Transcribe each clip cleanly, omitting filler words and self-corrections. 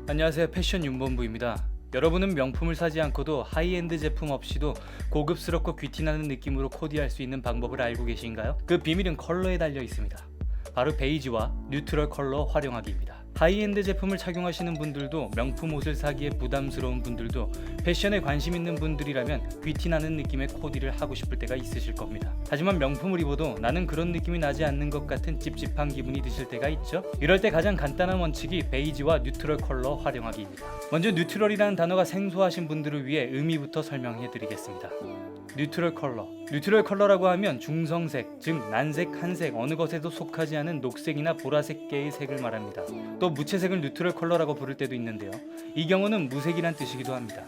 안녕하세요, 패션 윤본부입니다. 여러분은 명품을 사지 않고도 하이엔드 제품 없이도 고급스럽고 귀티나는 느낌으로 코디할 수 있는 방법을 알고 계신가요? 그 비밀은 컬러에 달려 있습니다. 바로 베이지와 뉴트럴 컬러 활용하기입니다. 하이엔드 제품을 착용하시는 분들도 명품 옷을 사기에 부담스러운 분들도 패션에 관심 있는 분들이라면 귀티나는 느낌의 코디를 하고 싶을 때가 있으실 겁니다. 하지만 명품을 입어도 나는 그런 느낌이 나지 않는 것 같은 찝찝한 기분이 드실 때가 있죠. 이럴 때 가장 간단한 원칙이 베이지와 뉴트럴 컬러 활용하기입니다. 먼저 뉴트럴이라는 단어가 생소하신 분들을 위해 의미부터 설명해 드리겠습니다. 뉴트럴 컬러. 뉴트럴 컬러라고 하면 중성색, 즉 난색, 한색 어느 것에도 속하지 않은 녹색이나 보라색계의 색을 말합니다. 또 무채색을 뉴트럴 컬러라고 부를 때도 있는데요. 이 경우는 무색이란 뜻이기도 합니다.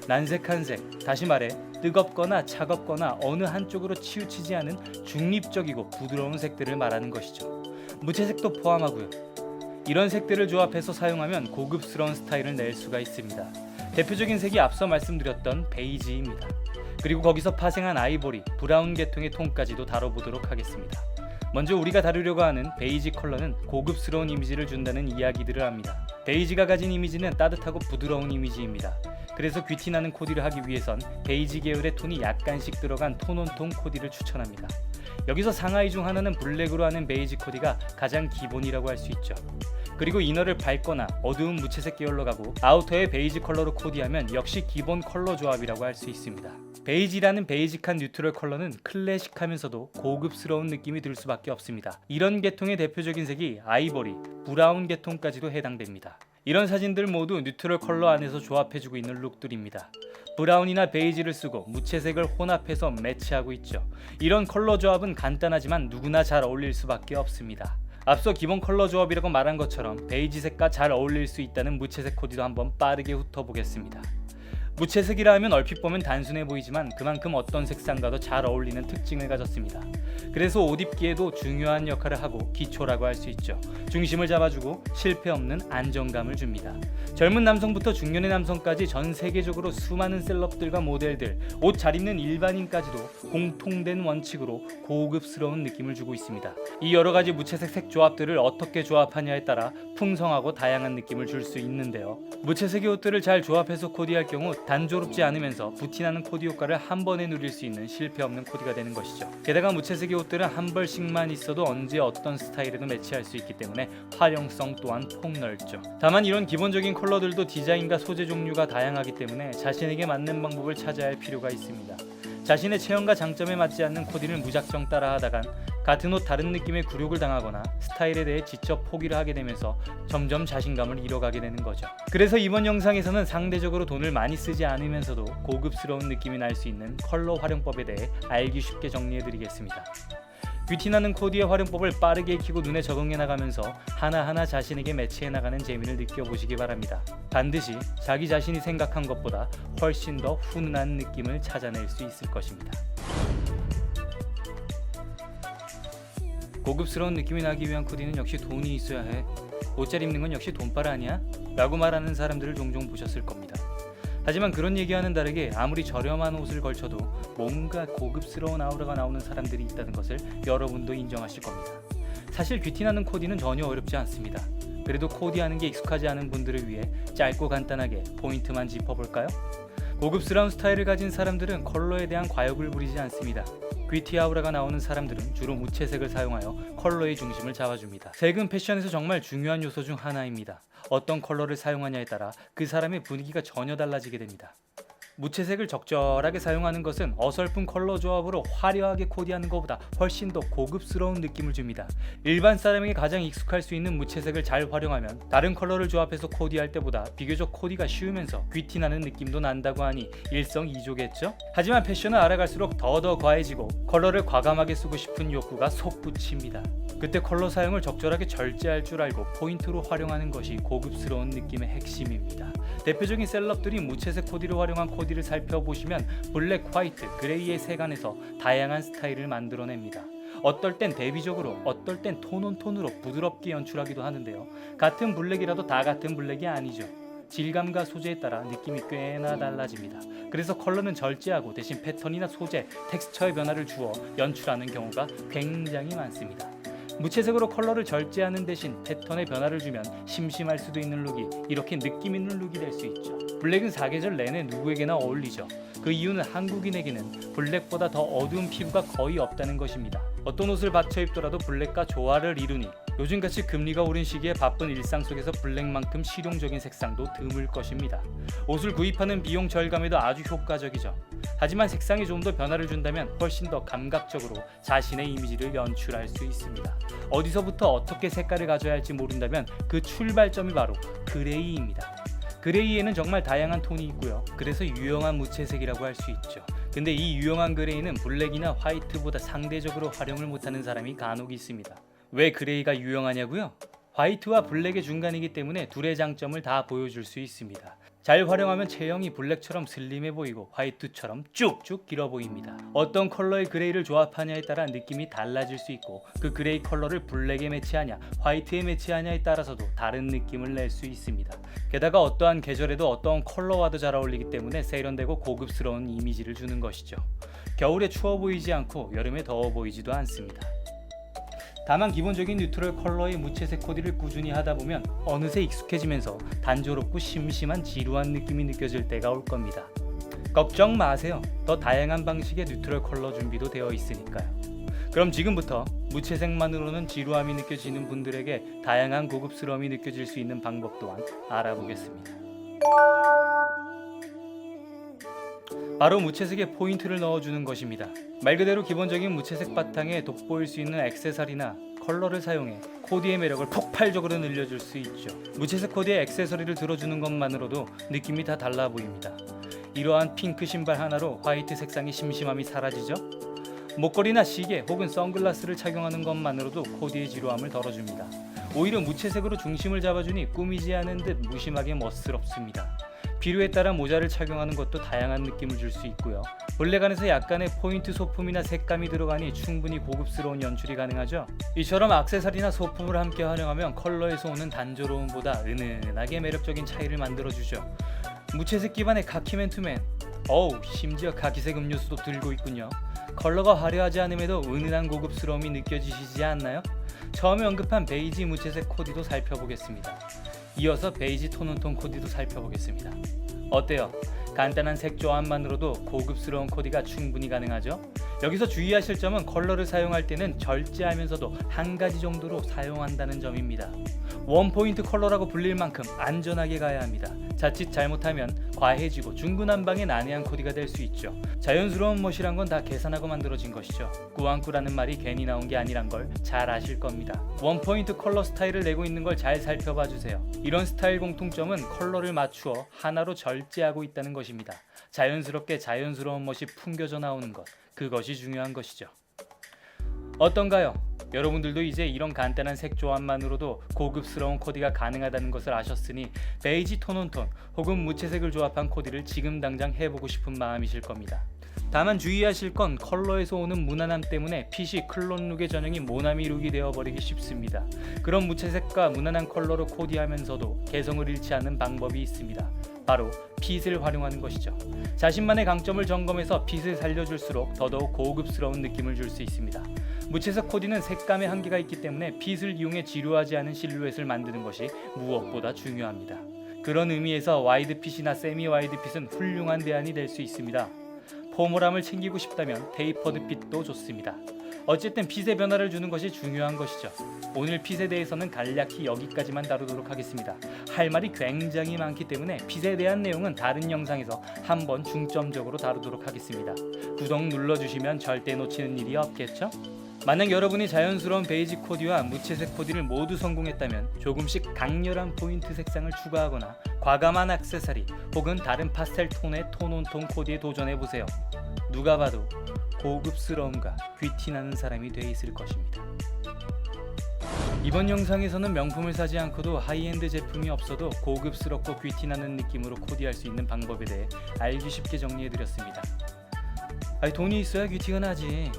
난색, 한색, 다시 말해 뜨겁거나 차갑거나 어느 한쪽으로 치우치지 않은 중립적이고 부드러운 색들을 말하는 것이죠. 무채색도 포함하고요. 이런 색들을 조합해서 사용하면 고급스러운 스타일을 낼 수가 있습니다. 대표적인 색이 앞서 말씀드렸던 베이지입니다. 그리고 거기서 파생한 아이보리, 브라운 계통의 톤까지도 다뤄보도록 하겠습니다. 먼저 우리가 다루려고 하는 베이지 컬러는 고급스러운 이미지를 준다는 이야기들을 합니다. 베이지가 가진 이미지는 따뜻하고 부드러운 이미지입니다. 그래서 귀티나는 코디를 하기 위해선 베이지 계열의 톤이 약간씩 들어간 톤온톤 코디를 추천합니다. 여기서 상하이 중 하나는 블랙으로 하는 베이지 코디가 가장 기본이라고 할 수 있죠. 그리고 이너를 밝거나 어두운 무채색 계열로 가고 아우터에 베이지 컬러로 코디하면 역시 기본 컬러 조합이라고 할 수 있습니다. 베이지라는 베이직한 뉴트럴 컬러는 클래식하면서도 고급스러운 느낌이 들 수밖에 없습니다. 이런 계통의 대표적인 색이 아이보리, 브라운 계통까지도 해당됩니다. 이런 사진들 모두 뉴트럴 컬러 안에서 조합해주고 있는 룩들입니다. 브라운이나 베이지를 쓰고 무채색을 혼합해서 매치하고 있죠. 이런 컬러 조합은 간단하지만 누구나 잘 어울릴 수밖에 없습니다. 앞서 기본 컬러 조합이라고 말한 것처럼 베이지색과 잘 어울릴 수 있다는 무채색 코디도 한번 빠르게 훑어보겠습니다. 무채색이라 하면 얼핏 보면 단순해 보이지만 그만큼 어떤 색상과도 잘 어울리는 특징을 가졌습니다. 그래서 옷 입기에도 중요한 역할을 하고 기초라고 할 수 있죠. 중심을 잡아주고 실패 없는 안정감을 줍니다. 젊은 남성부터 중년의 남성까지 전 세계적으로 수많은 셀럽들과 모델들, 옷 잘 입는 일반인까지도 공통된 원칙으로 고급스러운 느낌을 주고 있습니다. 이 여러 가지 무채색 색 조합들을 어떻게 조합하냐에 따라 풍성하고 다양한 느낌을 줄 수 있는데요. 무채색의 옷들을 잘 조합해서 코디할 경우 단조롭지 않으면서 부티나는 코디 효과를 한 번에 누릴 수 있는 실패 없는 코디가 되는 것이죠. 게다가 무채색의 옷들은 한 벌씩만 있어도 언제 어떤 스타일에도 매치할 수 있기 때문에 활용성 또한 폭넓죠. 다만 이런 기본적인 컬러들도 디자인과 소재 종류가 다양하기 때문에 자신에게 맞는 방법을 찾아야 할 필요가 있습니다. 자신의 체형과 장점에 맞지 않는 코디를 무작정 따라하다간 같은 옷 다른 느낌의 굴욕을 당하거나 스타일에 대해 지쳐 포기를 하게 되면서 점점 자신감을 잃어가게 되는 거죠. 그래서 이번 영상에서는 상대적으로 돈을 많이 쓰지 않으면서도 고급스러운 느낌이 날 수 있는 컬러 활용법에 대해 알기 쉽게 정리해드리겠습니다. 귀티나는 코디의 활용법을 빠르게 익히고 눈에 적응해 나가면서 하나하나 자신에게 매치해 나가는 재미를 느껴보시기 바랍니다. 반드시 자기 자신이 생각한 것보다 훨씬 더 훈훈한 느낌을 찾아낼 수 있을 것입니다. 고급스러운 느낌이 나기 위한 코디는 역시 돈이 있어야 해. 옷 잘 입는 건 역시 돈빨 아니야? 라고 말하는 사람들을 종종 보셨을 겁니다. 하지만 그런 얘기와는 다르게 아무리 저렴한 옷을 걸쳐도 뭔가 고급스러운 아우라가 나오는 사람들이 있다는 것을 여러분도 인정하실 겁니다. 사실 귀티나는 코디는 전혀 어렵지 않습니다. 그래도 코디하는 게 익숙하지 않은 분들을 위해 짧고 간단하게 포인트만 짚어볼까요? 고급스러운 스타일을 가진 사람들은 컬러에 대한 과욕을 부리지 않습니다. 귀티 아우라가 나오는 사람들은 주로 무채색을 사용하여 컬러의 중심을 잡아줍니다. 색은 패션에서 정말 중요한 요소 중 하나입니다. 어떤 컬러를 사용하냐에 따라 그 사람의 분위기가 전혀 달라지게 됩니다. 무채색을 적절하게 사용하는 것은 어설픈 컬러 조합으로 화려하게 코디하는 것보다 훨씬 더 고급스러운 느낌을 줍니다. 일반 사람에게 가장 익숙할 수 있는 무채색을 잘 활용하면 다른 컬러를 조합해서 코디할 때보다 비교적 코디가 쉬우면서 귀티나는 느낌도 난다고 하니 일석이조겠죠? 하지만 패션을 알아갈수록 더더 과해지고 컬러를 과감하게 쓰고 싶은 욕구가 솟구칩니다. 그때 컬러 사용을 적절하게 절제할 줄 알고 포인트로 활용하는 것이 고급스러운 느낌의 핵심입니다. 대표적인 셀럽들이 무채색 코디를 활용한 코디를 살펴보시면 블랙, 화이트, 그레이의 색안에서 다양한 스타일을 만들어냅니다. 어떨 땐 대비적으로, 어떨 땐 톤온톤으로 부드럽게 연출하기도 하는데요. 같은 블랙이라도 다 같은 블랙이 아니죠. 질감과 소재에 따라 느낌이 꽤나 달라집니다. 그래서 컬러는 절제하고 대신 패턴이나 소재, 텍스처의 변화를 주어 연출하는 경우가 굉장히 많습니다. 무채색으로 컬러를 절제하는 대신 패턴에 변화를 주면 심심할 수도 있는 룩이 이렇게 느낌 있는 룩이 될 수 있죠. 블랙은 사계절 내내 누구에게나 어울리죠. 그 이유는 한국인에게는 블랙보다 더 어두운 피부가 거의 없다는 것입니다. 어떤 옷을 받쳐 입더라도 블랙과 조화를 이루니 요즘같이 금리가 오른 시기에 바쁜 일상 속에서 블랙만큼 실용적인 색상도 드물 것입니다. 옷을 구입하는 비용 절감에도 아주 효과적이죠. 하지만 색상에 좀 더 변화를 준다면 훨씬 더 감각적으로 자신의 이미지를 연출할 수 있습니다. 어디서부터 어떻게 색깔을 가져야 할지 모른다면 그 출발점이 바로 그레이입니다. 그레이에는 정말 다양한 톤이 있고요. 그래서 유용한 무채색이라고 할 수 있죠. 근데 이 유용한 그레이는 블랙이나 화이트보다 상대적으로 활용을 못하는 사람이 간혹 있습니다. 왜 그레이가 유용하냐고요? 화이트와 블랙의 중간이기 때문에 둘의 장점을 다 보여줄 수 있습니다. 잘 활용하면 체형이 블랙처럼 슬림해 보이고 화이트처럼 쭉쭉 길어 보입니다. 어떤 컬러의 그레이를 조합하냐에 따라 느낌이 달라질 수 있고 그 그레이 컬러를 블랙에 매치하냐 화이트에 매치하냐에 따라서도 다른 느낌을 낼 수 있습니다. 게다가 어떠한 계절에도 어떠한 컬러와도 잘 어울리기 때문에 세련되고 고급스러운 이미지를 주는 것이죠. 겨울에 추워 보이지 않고 여름에 더워 보이지도 않습니다. 다만 기본적인 뉴트럴 컬러의 무채색 코디를 꾸준히 하다보면 어느새 익숙해지면서 단조롭고 심심한 지루한 느낌이 느껴질 때가 올 겁니다. 걱정 마세요. 더 다양한 방식의 뉴트럴 컬러 준비도 되어 있으니까요. 그럼 지금부터 무채색만으로는 지루함이 느껴지는 분들에게 다양한 고급스러움이 느껴질 수 있는 방법 또한 알아보겠습니다. 바로 무채색에 포인트를 넣어주는 것입니다. 말 그대로 기본적인 무채색 바탕에 돋보일 수 있는 액세서리나 컬러를 사용해 코디의 매력을 폭발적으로 늘려줄 수 있죠. 무채색 코디에 액세서리를 들어주는 것만으로도 느낌이 다 달라 보입니다. 이러한 핑크 신발 하나로 화이트 색상의 심심함이 사라지죠. 목걸이나 시계 혹은 선글라스를 착용하는 것만으로도 코디의 지루함을 덜어줍니다. 오히려 무채색으로 중심을 잡아주니 꾸미지 않은 듯 무심하게 멋스럽습니다. 필요에 따라 모자를 착용하는 것도 다양한 느낌을 줄 수 있고요. 블랙 안에서 약간의 포인트 소품이나 색감이 들어가니 충분히 고급스러운 연출이 가능하죠. 이처럼 액세서리나 소품을 함께 활용하면 컬러에서 오는 단조로움보다 은은하게 매력적인 차이를 만들어주죠. 무채색 기반의 카키맨투맨, 심지어 카키색 음료수도 들고 있군요. 컬러가 화려하지 않음에도 은은한 고급스러움이 느껴지시지 않나요? 처음에 언급한 베이지 무채색 코디도 살펴보겠습니다. 이어서 베이지 톤온톤 코디도 살펴보겠습니다. 어때요? 간단한 색 조합만으로도 고급스러운 코디가 충분히 가능하죠? 여기서 주의하실 점은 컬러를 사용할 때는 절제하면서도 한 가지 정도로 사용한다는 점입니다. 원포인트 컬러라고 불릴 만큼 안전하게 가야 합니다. 자칫 잘못하면 과해지고 중구난방의 난해한 코디가 될 수 있죠. 자연스러운 멋이란 건 다 계산하고 만들어진 것이죠. 꾸안꾸라는 말이 괜히 나온 게 아니란 걸 잘 아실 겁니다. 원포인트 컬러 스타일을 내고 있는 걸 잘 살펴봐 주세요. 이런 스타일 공통점은 컬러를 맞추어 하나로 절제하고 있다는 것입니다. 자연스럽게 자연스러운 멋이 풍겨져 나오는 것, 그것이 중요한 것이죠. 어떤가요? 여러분들도 이제 이런 간단한 색 조합만으로도 고급스러운 코디가 가능하다는 것을 아셨으니 베이지 톤온톤 혹은 무채색을 조합한 코디를 지금 당장 해보고 싶은 마음이실 겁니다. 다만 주의하실 건 컬러에서 오는 무난함 때문에 핏이 클론 룩의 전형이 모나미 룩이 되어버리기 쉽습니다. 그런 무채색과 무난한 컬러로 코디하면서도 개성을 잃지 않는 방법이 있습니다. 바로 핏을 활용하는 것이죠. 자신만의 강점을 점검해서 핏을 살려줄수록 더더욱 고급스러운 느낌을 줄 수 있습니다. 무채색 코디는 색감의 한계가 있기 때문에 핏을 이용해 지루하지 않은 실루엣을 만드는 것이 무엇보다 중요합니다. 그런 의미에서 와이드 핏이나 세미 와이드 핏은 훌륭한 대안이 될 수 있습니다. 포멀함을 챙기고 싶다면 테이퍼드 핏도 좋습니다. 어쨌든 핏의 변화를 주는 것이 중요한 것이죠. 오늘 핏에 대해서는 간략히 여기까지만 다루도록 하겠습니다. 할 말이 굉장히 많기 때문에 핏에 대한 내용은 다른 영상에서 한번 중점적으로 다루도록 하겠습니다. 구독 눌러주시면 절대 놓치는 일이 없겠죠? 만약 여러분이 자연스러운 베이지 코디와 무채색 코디를 모두 성공했다면 조금씩 강렬한 포인트 색상을 추가하거나 과감한 액세서리 혹은 다른 파스텔 톤의 톤온톤 코디에 도전해보세요. 누가 봐도 고급스러움과 귀티나는 사람이 돼 있을 것입니다. 이번 영상에서는 명품을 사지 않고도 하이엔드 제품이 없어도 고급스럽고 귀티나는 느낌으로 코디할 수 있는 방법에 대해 알기 쉽게 정리해드렸습니다. 돈이 있어야 귀티가 나지.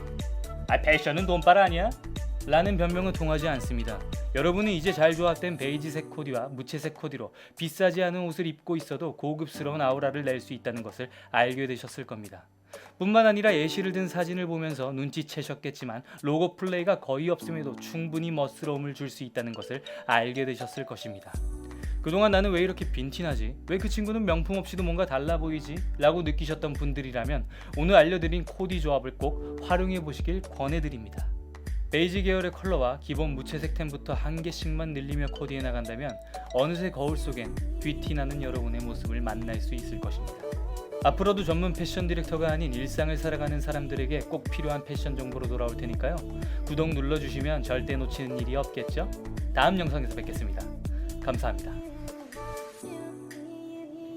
패션은 돈빨 아니야? 라는 변명은 통하지 않습니다. 여러분은 이제 잘 조합된 베이지색 코디와 무채색 코디로 비싸지 않은 옷을 입고 있어도 고급스러운 아우라를 낼 수 있다는 것을 알게 되셨을 겁니다. 뿐만 아니라 예시를 든 사진을 보면서 눈치채셨겠지만 로고 플레이가 거의 없음에도 충분히 멋스러움을 줄 수 있다는 것을 알게 되셨을 것입니다. 그동안 나는 왜 이렇게 빈티나지? 왜 그 친구는 명품 없이도 뭔가 달라 보이지? 라고 느끼셨던 분들이라면 오늘 알려드린 코디 조합을 꼭 활용해 보시길 권해드립니다. 베이지 계열의 컬러와 기본 무채색 템부터 한 개씩만 늘리며 코디해 나간다면 어느새 거울 속엔 귀티나는 여러분의 모습을 만날 수 있을 것입니다. 앞으로도 전문 패션 디렉터가 아닌 일상을 살아가는 사람들에게 꼭 필요한 패션 정보로 돌아올 테니까요. 구독 눌러주시면 절대 놓치는 일이 없겠죠? 다음 영상에서 뵙겠습니다. 감사합니다.